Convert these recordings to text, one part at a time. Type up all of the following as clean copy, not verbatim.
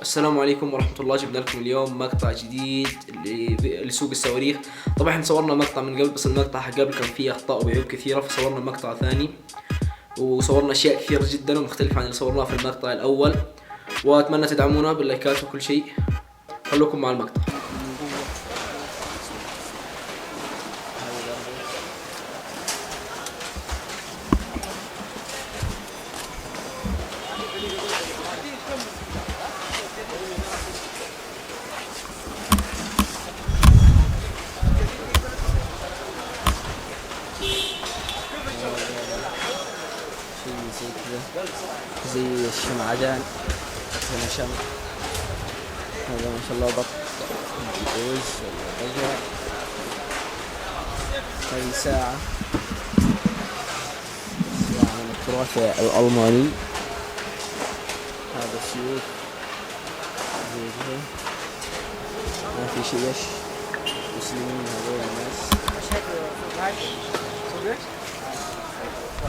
السلام عليكم ورحمة الله. جبنا لكم اليوم مقطع جديد لسوق الصواريخ. طبعا احنا صورنا مقطع من قبل، بس المقطع حق قبل كان فيه أخطاء وعيوب كثيرة، فصورنا مقطع ثاني وصورنا أشياء كثيرة جدا ومختلفة عن اللي صورناه في المقطع الأول. وأتمنى تدعمونا باللايكات وكل شيء. خلوكم مع المقطع. زي كذا، زي الشمعدان. هنا شمع، هذا ما شاء الله بط جوز رجع. هذه ساعة من التراث الألماني. هذا سيوف زي كذا، ما في شيء. مسلمين هذول الناس.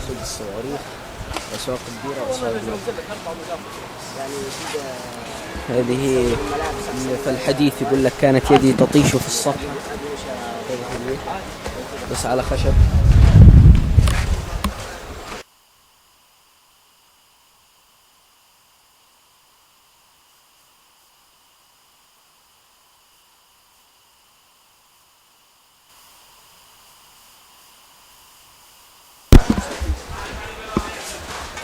سوق الصواريخ، أسواق كبيرة وأسواق يعني كذا. هذه في الحديث يقول لك كانت يدي تطيش في الصفحة، بس على خشب.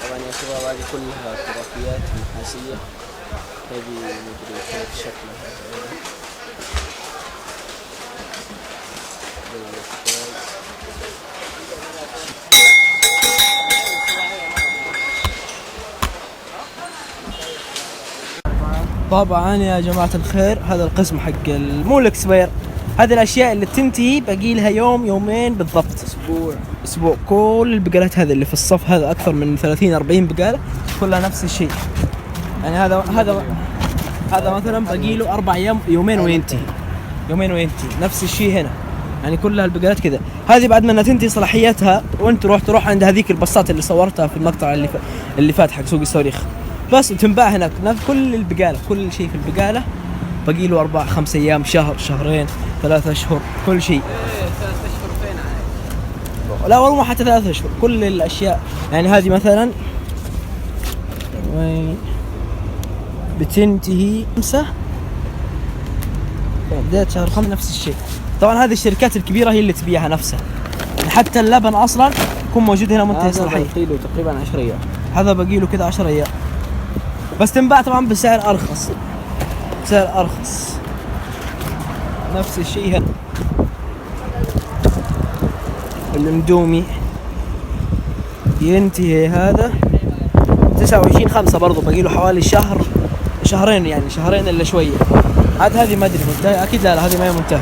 طبعا يا شباب هذه كلها تراثيات نحاسية. هذه مدري كيف شكلها. طبعا يا جماعة الخير، هذا القسم حق مو الاكسبير. هذه الاشياء اللي تنتهي باقي لها يوم يومين بالضبط، اسبوع. كل البقالات هذه اللي في الصف هذا اكثر من 30-40 بقالة كلها نفس الشيء. يعني هذا مثلا باقي له 4 ايام، يومين وينتهي. نفس الشيء هنا، يعني كلها البقالات كذا. هذه بعد ما تنتهي صلاحيتها وانت تروح عند هذيك البساط اللي صورتها في المقطع اللي فات حق سوق الصواريخ، بس تنباع هناك كل البقالة، كل شيء في البقالة باقي له 4-5 ايام، شهر، شهرين، 3 أشهر، كل شيء. 3 أشهر فين عاد؟ لا والله حتى 3 أشهر كل الاشياء. يعني هذه مثلا بتنتهي 5 بداية شهر 5 نفس الشيء. طبعا هذه الشركات الكبيرة هي اللي تبيعها نفسها. حتى اللبن اصلا يكون موجود هنا منتهي صلاحية. هذا تقريبا 10 ايام. هذا باقي له كذا 10 ايام، بس تنباع طبعا بسعر ارخص. نفس الشيء هنا. الاندومي ينتهي هذا 29/5 برضو، باقي له حوالي شهرين، يعني شهرين الا شويه. هذه ما ادري منتهي اكيد. لا هذه ما هي منتهي.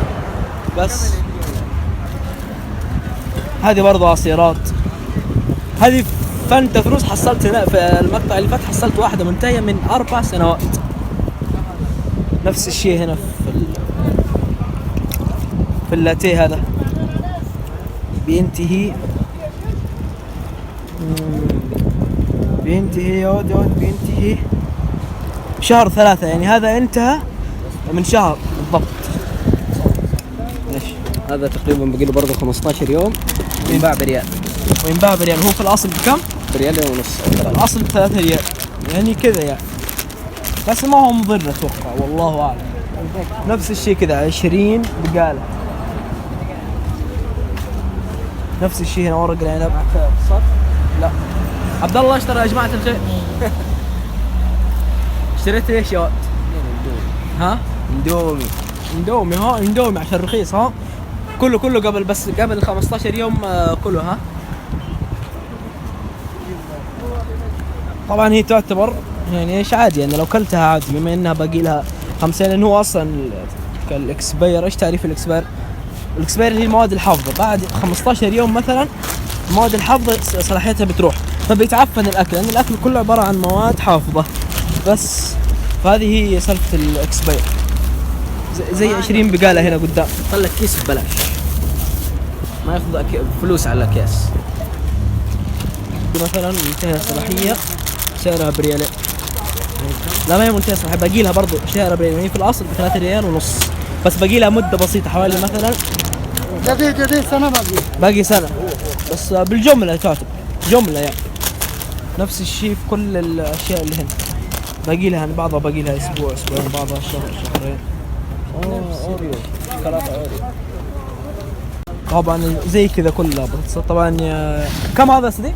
بس هذه برضو عصيرات. هذه فانت فلوس حصلت هنا في المقطع اللي فات، حصلت واحده منتهيه من 4 سنوات. نفس الشيء هنا في اللاتيه. هذا بينتهي بينتهي شهر 3. يعني هذا انتهى من شهر بالضبط. هذا تقريبا بقي له برضه 15 يوم. ينباع بريال. هو في الاصل بكم؟ بريال ونص. الاصل ب3 ريال، يعني كذا يعني. بس ما هو مضر اتوقع، والله اعلم. نفس الشيء كذا 20 بقالة. نفس الشيء هنا ورق العنب. لا عبد الله اشترى يا جماعة الخير. اشتريت ايش يا ولد؟ ها؟ اندومي عشان رخيص. ها كله قبل 15 يوم كله. ها طبعا هي تعتبر يعني ايش عادي، يعني لو كلتها عادي بما انها باقي لها 5 لان هو اصلا كالاكسبير. ايش تعريف الاكسبير هي المواد الحافظه. بعد 15 يوم مثلا مواد الحافظه صلاحيتها بتروح، فبيتعفن الاكل، لان الاكل كله عباره عن مواد حافظه بس. فهذه هي سالفه الاكسبير. زي 20 بقاله هنا قدام. طلع كيس ببلاش، ما ياخذ فلوس على كيس. مثلا منتهى الصلاحيه سعرها بريالين. لا ما هي ممتازة صراحة، باقي لها برضو شارة يعني في الأصل ب3 ريال ونص، بس باقي لها مدة بسيطة حوالي مثلا جديد سنة باقي سنة، بس بالجملة تعتبر جملة يعني. نفس الشيء في كل الأشياء اللي هنا، باقي لها بعضها باقي لها أسبوع أسبوعين، بعضها شهر شهرين. أوريو شوكولاتة أوريو. طبعا زي كذا كلها طبعا كم هذا سيدي؟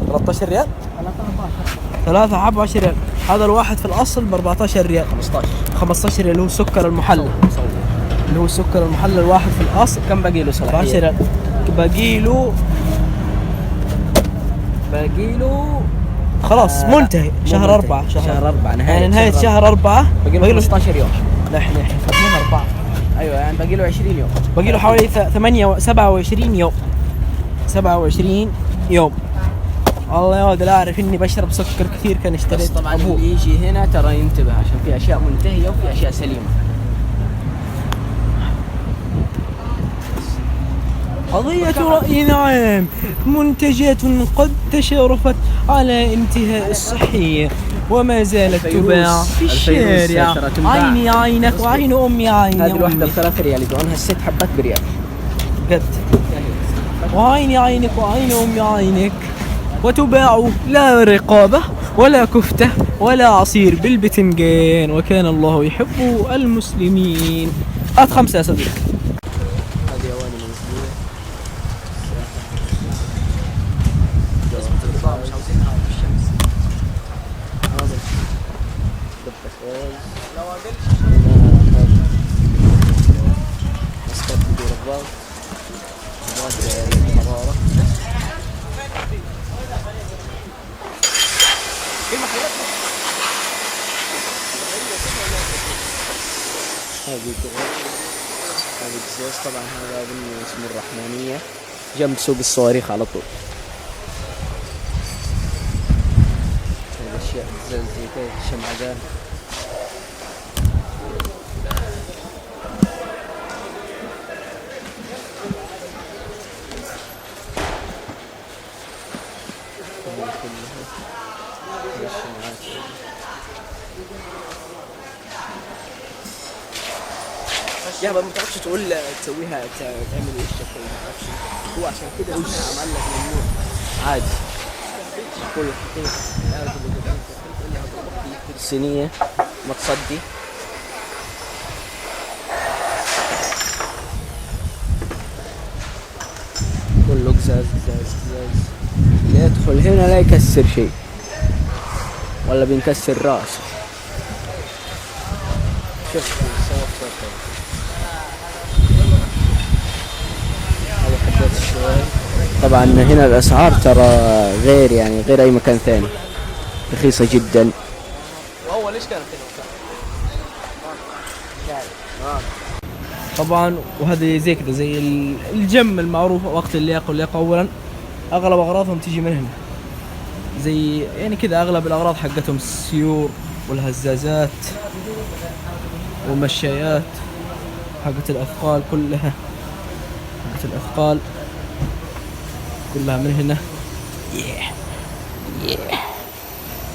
13 ريال؟ 3 حبة 10 ريال. هذا الواحد في الأصل ب 14 ريال. 15 ريال اللي هو السكر المحلى. اللي هو السكر المحلى الواحد في الأصل كم باقي له؟ 17 ريال. باقي له خلاص منتهي شهر 4 نهاية نهاية شهر 4 باقي له 16 يوم. لا احنا 4 ايوه يعني باقي له 20 يوم، باقي له حوالي 27 يوم. 27 يوم. الله يا ولد لا اعرف اني بشرب سكر كثير، كان بس اشتريت طبعا أبوه. اللي يجي هنا ترى ينتبه عشان في اشياء منتهيه وفي اشياء سليمه. قضية رأي نعم، منتجات قد تشارفت على انتهاء الصحية وما زالت تباع في الشارع. ترى تنباع. عيني عينك وعين أمي عيني هذه الواحده أمي. ب3 ريال يبيعونها ال6 حبات بريال. قد وعيني عينك وعين أمي عينك. وتباع لا رقابة ولا كفتة ولا عصير بالبتنجان، وكان الله يحب المسلمين. هات 5 يا صديقي. هذه اواني منزليه. مش عاوزينها في الشمس. هذا دبة غاز. لو مسكات بدون الضغط. الحرارة. هذه الجزاز طبعا هذا اظن اسمه الرحمانية جنب سوق الصواريخ على طول. هذه الاشياء الجزاز زي كذا الشمعدان. يا ما تعرفش تقول تسويها تعمل ايش شكل ما تعرفش هو عشان كده هنا عمل لك ممنوع عادي. كل الصينية ما تصدي. كله قزاز قزاز قزاز. اللي يدخل هنا لا يكسر شيء ولا بينكسر راسه. شوف طبعا هنا الاسعار ترى غير يعني غير اي مكان ثاني، رخيصة جدا. واول ايش كانت طبعا. وهذه زي كذا زي الجم المعروف وقت اللياقة اولا اغلب اغراضهم تيجي من هنا، زي يعني كذا اغلب الاغراض حقتهم السيور والهزازات والمشايات حقت الاثقال كلها. حقت الاثقال كلها من هنا.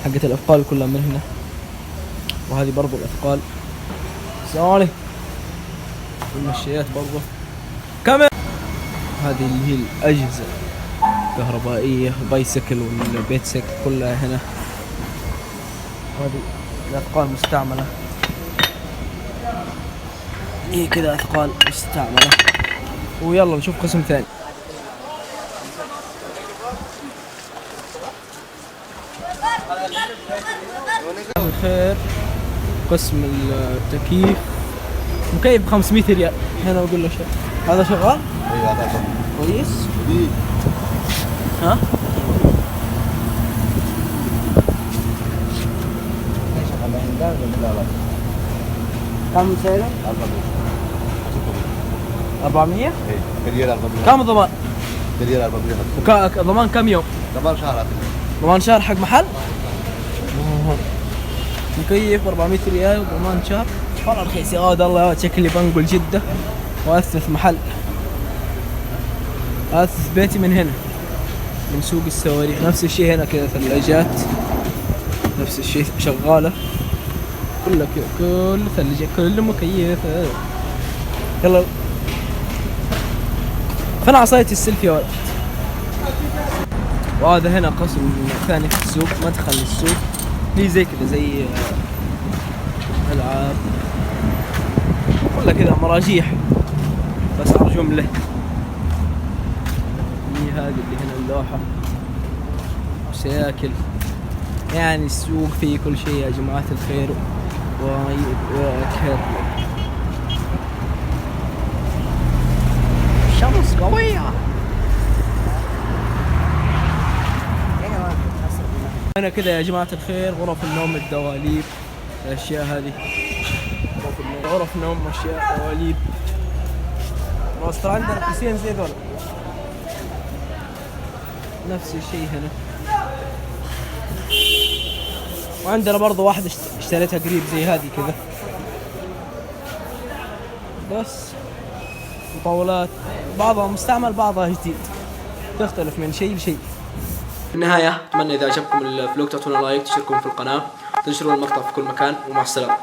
حقت الأثقال كلها من هنا. وهذه برضو الأثقال. السلام عليكم. والمشيات برضو كمان. هذه اللي هي الأجهزة كهربائية، بايسكل والبيتسكل كلها هنا. هذه الأثقال مستعملة. هي كذا أثقال مستعملة. ويلا نشوف قسم ثاني. خير قسم التكييف مكيف ب 500 ريال هنا. اقول له شيء هذا شغال؟ ايوه هذا كويس. جديد. ها كم سعره؟ 400. ريال 400. كم ضمان؟ ريال 400. ضمان كم يوم؟ ضمان شهر. ضمان شهر حق محل؟ مكيف 400 ريال وضمان شهر والله رخيص يا ولد. الله يا ولد شكلي بنقل جدة وأثث محل، أثث بيتي من هنا من سوق الصواريخ. نفس الشيء هنا كذا ثلاجات نفس الشيء شغالة، كل ثلجة، كل مكيفة. يلا فين عصاية السيلفي يا ولد؟ وهذا هنا قسم ثاني في السوق، مدخل السوق ليه زي كذا، زي ألعاب ولا كذا مراجيح بأسعار جملة. هذه اللي هنا اللوحة وسياكل. يعني السوق فيه كل شيء يا جماعة الخير. وكر الشمس قوية. هنا كذا يا جماعة الخير غرف النوم، الدواليب، الأشياء هذه غرف نوم، أشياء دواليب. بس ترى عندنا بسين زي ذول، نفس الشيء هنا. وعندنا برضو واحدة اشتريتها قريب زي هذه كذا، بس مطاولات، بعضها مستعمل بعضها جديد، تختلف من شيء لشيء. في النهاية أتمنى إذا عجبكم الفلوق تعطونا لايك، تشتركون في القناة، تنشرون المقطع في كل مكان، ومع السلامة.